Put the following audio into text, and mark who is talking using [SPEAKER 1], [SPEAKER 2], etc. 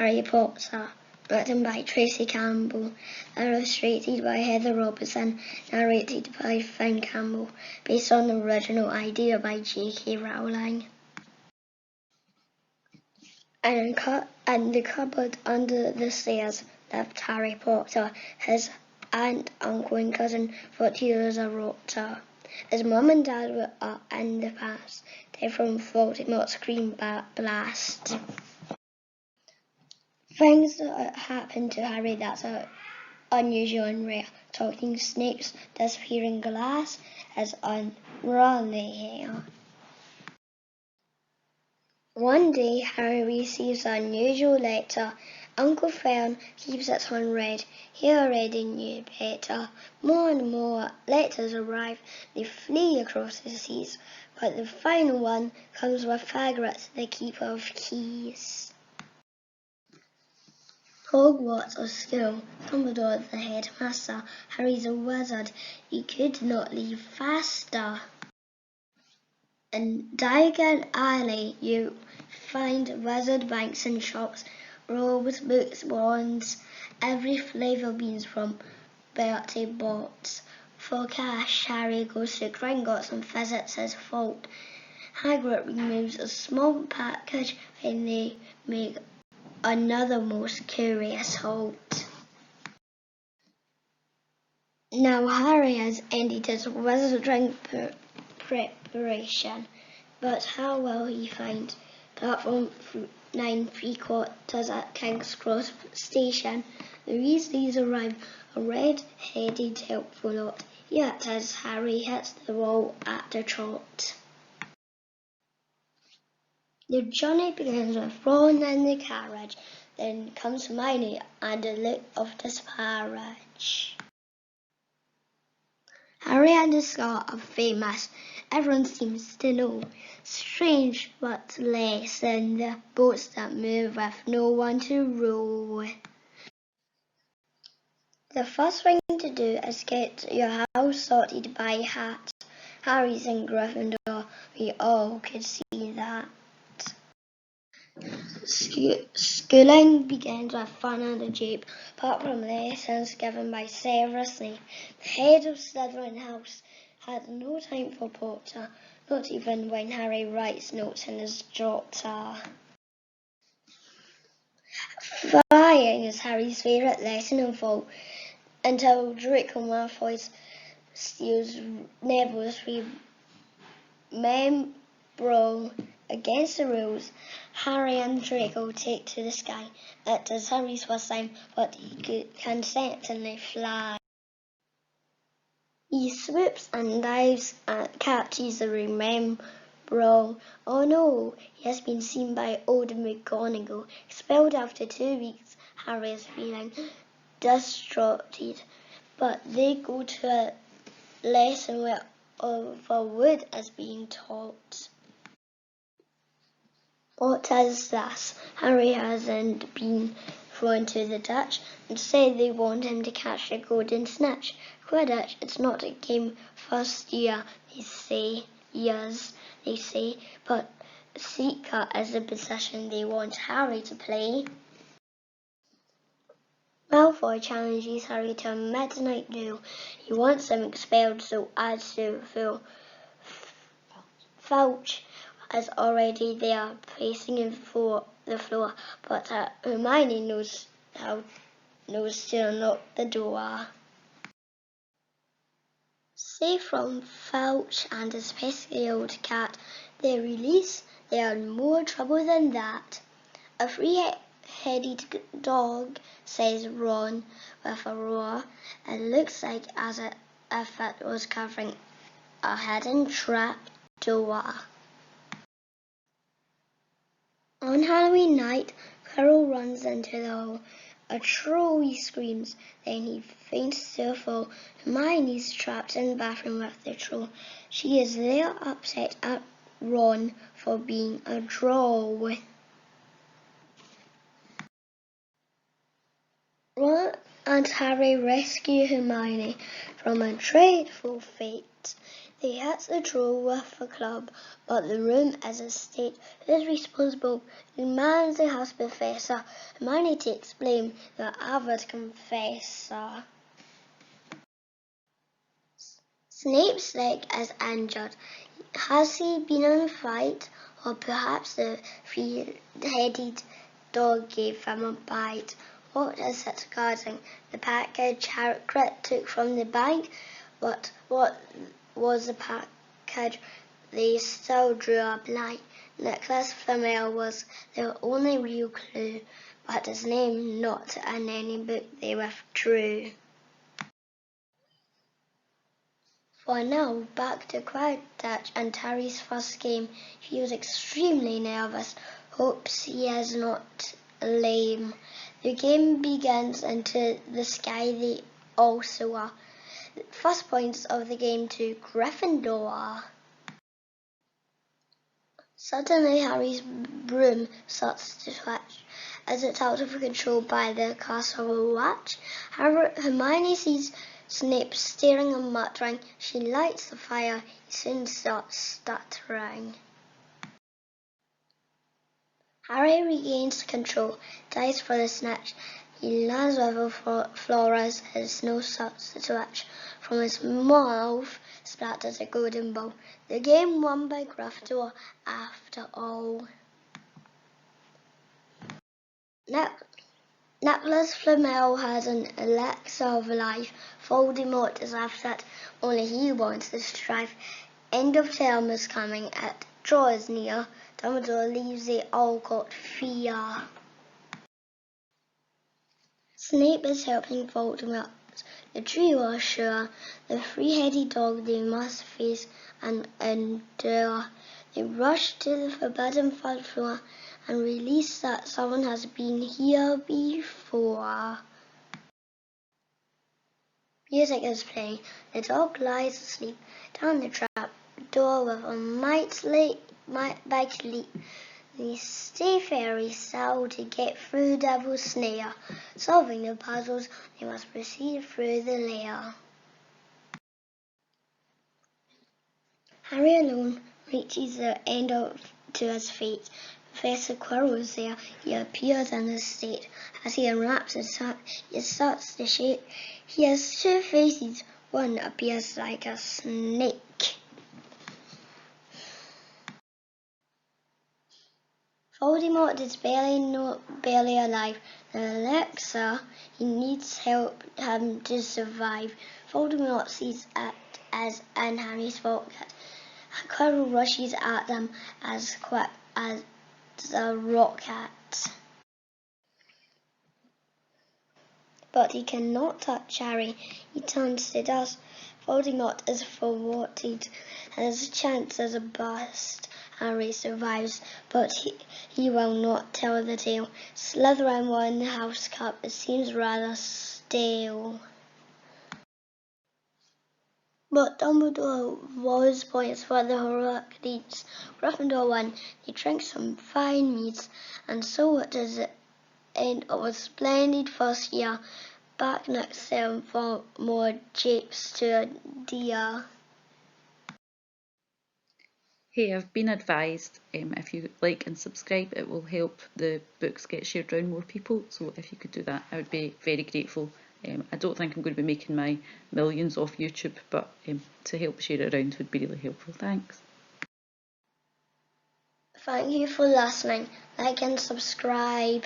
[SPEAKER 1] Harry Potter, written by Tracy Campbell, illustrated by Heather Robertson, narrated by Finn Campbell, based on the original idea by J.K. Rowling. In the cupboard under the stairs lived Harry Potter, his aunt, uncle and cousin thought he was a rotter. His mum and dad were up in the past, dead from Voldemort's green blast. Things that happened to Harry that are unusual and rare. Talking snakes, disappearing glass is unruly. One day Harry receives an unusual letter. Uncle Fern keeps it unread. He already knew better. More and more letters arrive. They flee across the seas. But the final one comes with Hagrid, the keeper of keys. Hogwarts or school, Dumbledore the headmaster, Harry's a wizard, he could not leave faster. In Diagon Alley you find wizard banks and shops, robes, books, wands, every flavour beans from Bertie Bott's. For cash, Harry goes to Gringotts and visits his vault. Hagrid removes a small package and they make another most curious halt. Now Harry has ended his wizarding preparation, but how will he find platform 9 3/4 at King's Cross Station? The Weasleys arrive, a red-headed helpful lot, yet as Harry hits the wall at a trot. The journey begins with Ron in the carriage, then comes Hermione and a look of disparage. Harry and Scott are famous, everyone seems to know. Strange but less than the boats that move with no one to row. The first thing to do is get your house sorted by hat. Harry's in Gryffindor, we all could see that. Schooling begins with fun and a jape, apart from lessons given by Severus Snape. The head of Slytherin House had no time for Potter, not even when Harry writes notes in his jotter. Flying is Harry's favourite lesson in full, until Draco Malfoy steals Neville's remembrall. Against the rules, Harry and Draco take to the sky. It is Harry's first time, but he can certainly fly. He swoops and dives and catches the remembrall. Oh no, he has been seen by old McGonagall. Expelled after 2 weeks, Harry is feeling distraught, but they go to a lesson where Overwood is being taught. What is this? Harry hasn't been thrown to the Dutch. Instead, they want him to catch the golden snitch. Quidditch, it's not a game first year, they say, but Seeker is the position they want Harry to play. Malfoy challenges Harry to a midnight duel. He wants him expelled, so adds to Filch is already there, pacing the floor, but Hermione knows to unlock the door. Safe from Filch and his pesky old cat, their release, they are in more trouble than that. A three-headed dog, says Ron with a roar. It looks like as if it was covering a hidden trap door. On Halloween night, Quirrell runs into the hall. A troll, he screams, then he faints to a fall. Hermione's trapped in the bathroom with the troll. She is there upset at Ron for being a droll. Ron and Harry rescue Hermione from a dreadful fate. They hit the troll with a club, but the room is a state. Who's responsible? The man's the house professor. Hermione takes blame, the avid confessor. Snape's leg is injured. Has he been in a fight? Or perhaps the three-headed dog gave him a bite? What is it guarding? The package Hagrid took from the bank? What was the package? They still drew a blank. Nicholas Flamel was their only real clue, but his name not in any book they withdrew. For now, back to Quidditch and Harry's first game. He was extremely nervous. Hopes he is not lame. The game begins into the sky they all soar. First points of the game to Gryffindor. Suddenly Harry's broom starts to twitch. Is it out of control by the castle watch? Hermione sees Snape staring and muttering. She lights the fire. He soon starts stuttering. Harry regains control, dives for the snitch. He lands over Flora's. His nose starts to twitch. From his mouth splatters a golden ball. The game won by Gryffindor after all. Nicholas Flamel has an elixir of life. Voldemort is after it. Only he wants the strife. End of term is coming. It draws near. Dumbledore leaves. They all got fear. Snape is helping Voldemort. The trio are sure. The three-headed dog they must face and endure. They rush to the forbidden third floor and release that someone has been here before. Music is playing. The dog lies asleep down the trap door with a mighty leap. The stay fairy cell to get through Devil's snare. Solving the puzzles, they must proceed through the lair. Harry alone reaches the end to his fate. Professor Quirrell is there. He appears in his state. As he unwraps his hat, he starts to shake. He has two faces. One appears like a snake. Voldemort is barely alive. The elixir, he needs help him to survive. Voldemort sees it as in Harry's pocket. Quirrell rushes at them as quick as a rocket. But he cannot touch Harry. He turns to dust. Voldemort is thwarted. His chances are bust. Harry survives, but he will not tell the tale. Slytherin won the house cup. It seems rather stale. But Dumbledore was points for the heroic deeds. Gryffindor won. They drink some fine meads, and so it is the end of a splendid first year. Back next term for more japes to a dear.
[SPEAKER 2] Hey, I've been advised if you like and subscribe, it will help the books get shared around more people. So if you could do that, I would be very grateful. I don't think I'm going to be making my millions off YouTube, but to help share it around would be really helpful. Thanks.
[SPEAKER 1] Thank you for listening. Like and subscribe.